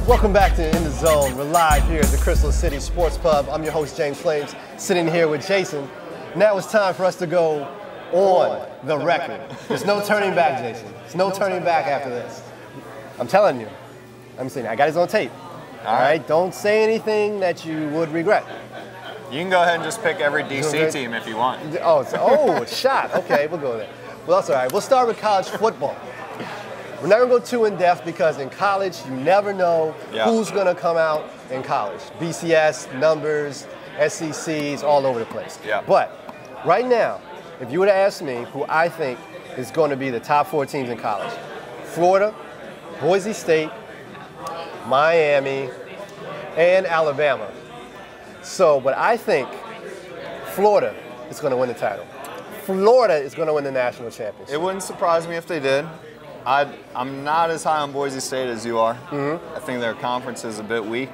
Welcome back to In the Zone. We're live here at the Crystal City Sports Pub. I'm your host, James Flames, sitting here with Jason. Now it's time for us to go on the record. There's no turning back, Jason. There's no turning back after this. I'm telling you. I'm saying, I got this on tape. All right? Don't say anything that you would regret. You can go ahead and just pick every DC team if you want. Oh, shot. Okay, we'll go there. Well, that's all right. We'll start with college football. We're not going to go too in-depth because in college, you never know who's going to come out in college. BCS, numbers, SECs, all over the place. Yeah. But right now, if you were to ask me who I think is going to be the top 4 teams in college, Florida, Boise State, Miami, and Alabama. So, but I think Florida is going to win the title. Florida is going to win the national championship. It wouldn't surprise me if they did. I'm not as high on Boise State as you are. Mm-hmm. I think their conference is a bit weak.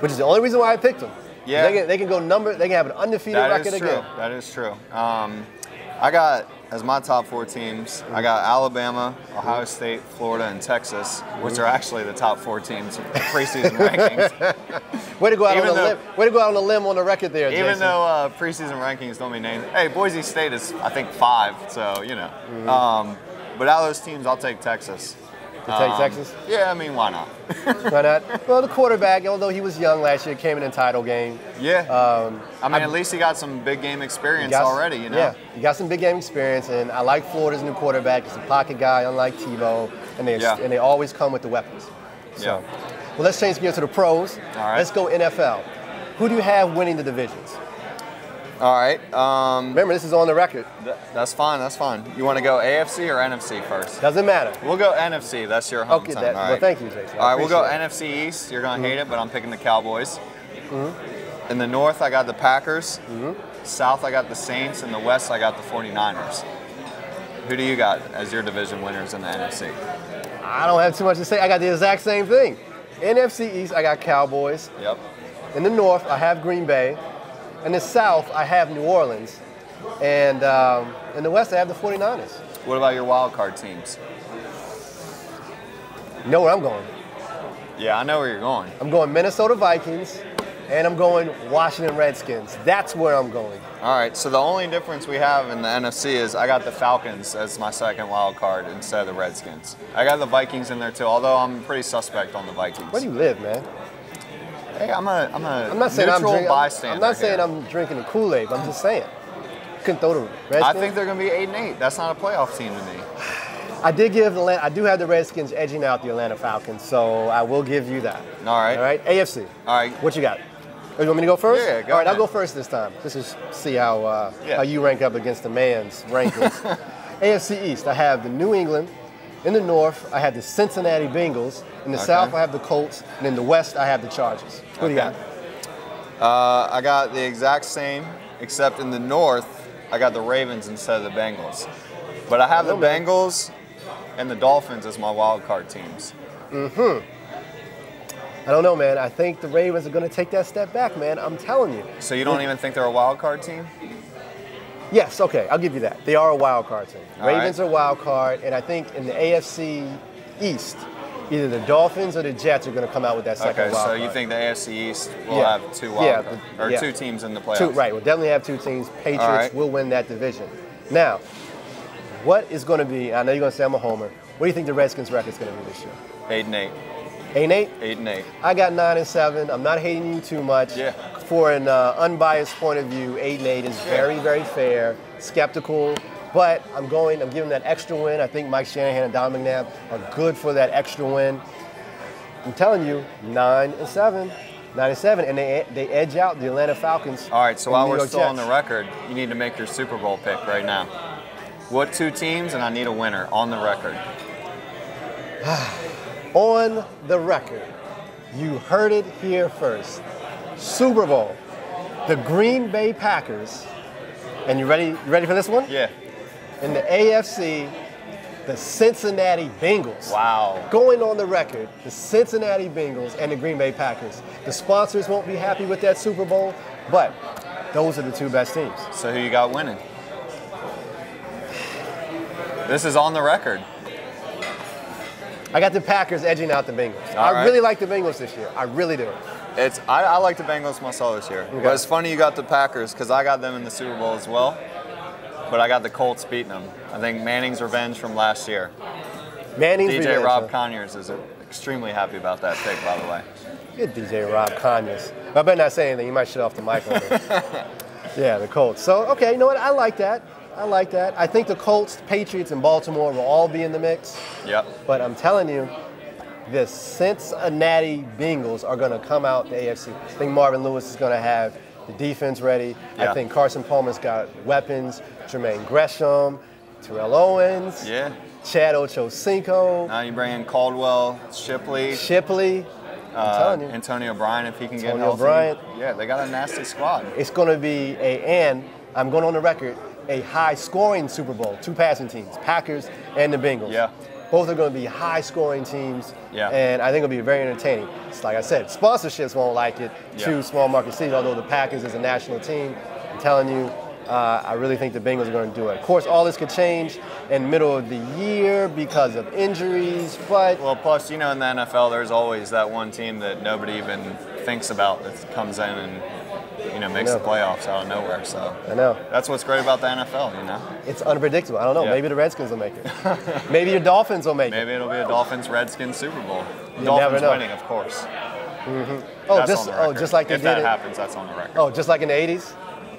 Which is the only reason why I picked them. Yeah. They can go they can have an undefeated record again. That is true. I got, as my top 4 teams, I got Alabama, Ohio State, Florida, and Texas, which are actually the top 4 teams in preseason rankings. Way to go out on a limb. Way to go out on a limb on the record there, Jason. Even though preseason rankings don't mean anything. Hey, Boise State is, I think, 5, so, you know. Mm-hmm. But out of those teams, I'll take Texas. You take Texas? Yeah, I mean, why not? Why not? Well, the quarterback, although he was young last year, came in the title game. Yeah. I mean, at least he got some big game experience already, you know? Yeah, he got some big game experience, and I like Florida's new quarterback. He's a pocket guy, unlike Tebow, and they always come with the weapons. So, well, let's change gears to the pros. All right. Let's go NFL. Who do you have winning the divisions? All right. Remember, this is on the record. That's fine. That's fine. You want to go AFC or NFC first? Doesn't matter. We'll go NFC. That's your home team. All right. Well, thank you, Jason. All right, we'll go NFC East. You're going to hate it, but I'm picking the Cowboys. Mm-hmm. In the North, I got the Packers. Mm-hmm. South, I got the Saints. In the West, I got the 49ers. Who do you got as your division winners in the NFC? I don't have too much to say. I got the exact same thing. NFC East, I got Cowboys. Yep. In the North, I have Green Bay. In the South, I have New Orleans. And in the West, I have the 49ers. What about your wild card teams? You know where I'm going? Yeah, I know where you're going. I'm going Minnesota Vikings, and I'm going Washington Redskins. That's where I'm going. All right, so the only difference we have in the NFC is I got the Falcons as my second wild card instead of the Redskins. I got the Vikings in there too, although I'm pretty suspect on the Vikings. Where do you live, man? Hey, I'm a not saying neutral bystander. I'm not saying I'm drinking the Kool-Aid, but I'm just saying. You can throw the Redskins. I think they're going to be 8-8. That's not a playoff team to me. I do have the Redskins edging out the Atlanta Falcons, so I will give you that. All right. All right, AFC. All right. What you got? You want me to go first? Yeah, go All right, ahead. I'll go first this time. Just to see how you rank up against the man's rankings. AFC East, I have the New England. In the North, I have the Cincinnati Bengals. In the South, I have the Colts. And in the West, I have the Chargers. Who do you got? I got the exact same, except in the North, I got the Ravens instead of the Bengals. But I have the Bengals and the Dolphins as my wild card teams. Mm-hmm. I don't know, man. I think the Ravens are going to take that step back, man. I'm telling you. So you don't even think they're a wild card team? Yes, okay, I'll give you that. They are a wild card team. Ravens are a wild card, and I think in the AFC East, either the Dolphins or the Jets are going to come out with that second wild card. Okay, so you think the AFC East will have 2 wild cards, 2 teams in the playoffs? Right, we'll definitely have 2 teams. Patriots will win that division. Now, what is going to be, I know you're going to say I'm a homer, what do you think the Redskins record is going to be this year? 8-8. 8-8? 8-8. I got 9-7. I'm not hating you too much. Yeah. For an unbiased point of view, 8-8 is very, very fair. Skeptical, but I'm giving that extra win. I think Mike Shanahan and Don McNabb are good for that extra win. I'm telling you, 9-7. 9-7, and they edge out the Atlanta Falcons. All right, so while we're still on the record, you need to make your Super Bowl pick right now. What 2 teams, and I need a winner on the record. On the record, you heard it here first. Super Bowl, the Green Bay Packers, and you ready for this one? Yeah. In the AFC, the Cincinnati Bengals. Wow. Going on the record, the Cincinnati Bengals and the Green Bay Packers. The sponsors won't be happy with that Super Bowl, but those are the 2 best teams. So who you got winning? This is on the record. I got the Packers edging out the Bengals. All I right. really like the Bengals this year. I really do. I like the Bengals myself this year. Okay. But it's funny you got the Packers because I got them in the Super Bowl as well. But I got the Colts beating them. I think Manning's revenge from last year. Manning's DJ revenge, Rob huh? Conyers is extremely happy about that pick, by the way. Good DJ Rob Conyers. I better not say anything. You might shut off the mic on me. Yeah, the Colts. So, okay, you know what? I like that. I like that. I think the Colts, Patriots, and Baltimore will all be in the mix. Yep. But I'm telling you, the Cincinnati Bengals are going to come out the AFC. I think Marvin Lewis is going to have the defense ready. Yeah. I think Carson Palmer's got weapons. Jermaine Gresham, Terrell Owens, Yeah. Chad Ochocinco, Now you bring in Caldwell, Shipley, Shipley. I'm telling you. Antonio Bryant if he can get Antonio healthy. Bryant. Yeah, they got a nasty squad. It's going to be and I'm going on the record, a high-scoring Super Bowl. Two passing teams, Packers and the Bengals. Yeah. Both are going to be high-scoring teams, Yeah. and I think it'll be very entertaining. It's like I said, sponsorships won't like it. Yeah. Two small market cities, although the Packers is a national team. I'm telling you, I really think the Bengals are going to do it. Of course, all this could change in the middle of the year because of injuries, but Well, plus, you know, in the NFL, there's always that one team that nobody even thinks about that comes in and, you know, makes I the know. playoffs out of nowhere. So I know. that's what's great about the NFL, you know. It's unpredictable. I don't know. Yeah. Maybe the Redskins will make it. Maybe your Dolphins will make it. Maybe it'll be a Dolphins-Redskins Super Bowl. You Dolphins never know. winning, of course. Oh, That's just on the record. just like they if did that it. happens, that's on the record. Oh, just like in the 80s?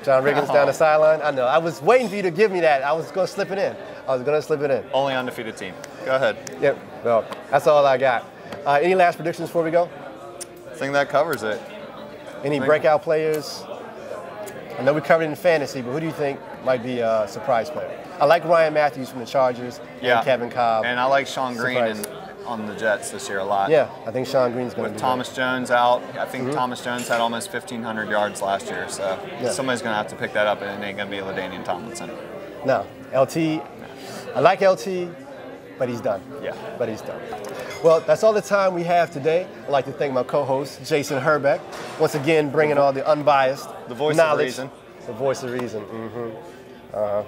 John Riggins down the sideline? I know. I was waiting for you to give me that. I was going to slip it in. Only undefeated team. Go ahead. Yep. Well, that's all I got. Any last predictions before we go? I think that covers it. Any breakout players? I know we covered it in fantasy, but who do you think might be a surprise player? I like Ryan Matthews from the Chargers Yeah. and Kevin Cobb. And I like Sean Green Surprise. on the Jets this year a lot. Yeah, I think Sean Green's going to With be Thomas Jones out, I think Thomas Jones had almost 1,500 yards last year, so Yeah. somebody's going to have to pick that up, and it ain't going to be LaDainian Tomlinson. No, LT. I like LT, but he's done. Yeah. But he's done. Well, that's all the time we have today. I'd like to thank my co-host, Jason Herbek, once again bringing all the unbiased The voice of knowledge. reason. The voice of reason.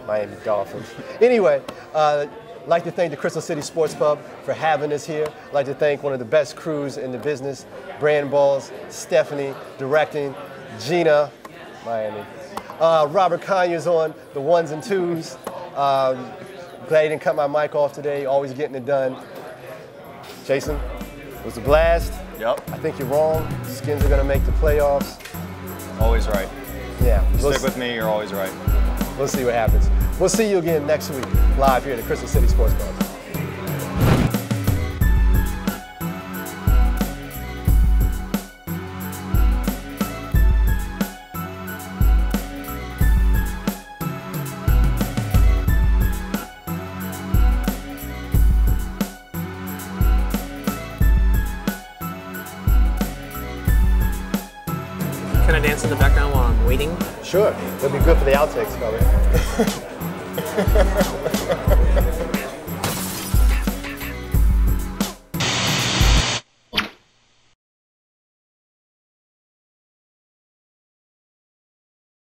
Miami Dolphins. Anyway, I'd like to thank the Crystal City Sports Pub for having us here. I'd like to thank one of the best crews in the business, Brand Balls, Stephanie, directing, Gina, Miami. Robert Conyers on the ones and twos. Glad he didn't cut my mic off today, always getting it done. Jason, it was a blast. Yep, I think you're wrong. Skins are going to make the playoffs. always right. Yeah, Stick with me, you're always right. we'll see what happens. We'll see you again next week, live here at the Crystal City Sports Pub. Can I dance in the background while I'm waiting? Sure, it'll be good for the outtakes, brother.